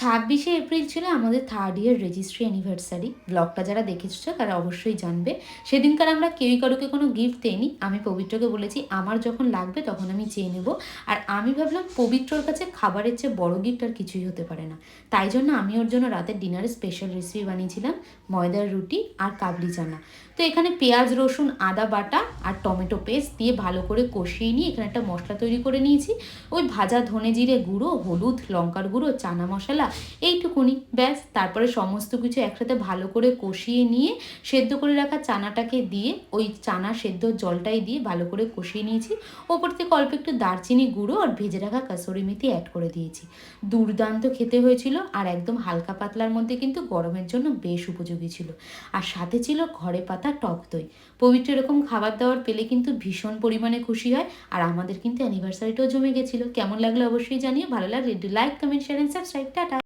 26শে April ছিল আমাদের 3rd ইয়ার registry anniversary. ব্লগটা যারা দেখেছো তারা অবশ্যই জানবে। সেদিনকার আমরা কেউই কারোকে কোনো গিফট দেইনি। আমি পবিত্রকে বলেছি আমার যখন লাগবে তখন আমি চেয়ে নেব। আর আমি ভাবলাম পবিত্রর কাছে খাবারের চেয়ে বড় গিফট আর কিছুই হতে পারে না। তাই জন্য আমি ওর জন্য রাতের ডিনারে স্পেশাল রেসিপি বানিয়েছিলাম, ময়দার রুটি আর কাবলি চানা। তো এখানে পেঁয়াজ, রসুন, আদা বাটা আর টমেটো পেস্ট দিয়ে ভালো করে কষিয়ে নিয়ে এখানে একটা মশলা তৈরি করে নিয়েছি। ওই ভাজা ধনে জিরে গুঁড়ো, হলুদ, লঙ্কার গুঁড়ো, চানা মশলা, এইটুকুনি ব্যাস। তারপরে সমস্ত কিছু একসাথে ভালো করে কষিয়ে নিয়ে সেদ্ধ করে রাখা চানাটাকে দিয়ে ওই চানা সেদ্ধ জলটাই দিয়ে ভালো করে কষিয়ে নিয়েছি। ওপর থেকে অল্প একটু দারচিনি গুঁড়ো আর ভেজে রাখা কাসুরি মেথি অ্যাড করে দিয়েছি। দুর্দান্ত খেতে হয়েছিল আর একদম হালকা পাতলার মধ্যে, কিন্তু গরমের জন্য বেশ উপযোগী ছিল। আর সাথে ছিল ঘরে পাতা টক দই। পবিত্র এরকম খাবার দাবার পেলে কিন্তু ভীষণ পরিমাণে খুশি হয়। আর আমাদের কিন্তু অ্যানিভার্সারিটাও জমে গেছিলো। কেমন লাগলো অবশ্যই জানিয়ে, ভালো লাগলে like, comment, share and subscribe. Tata.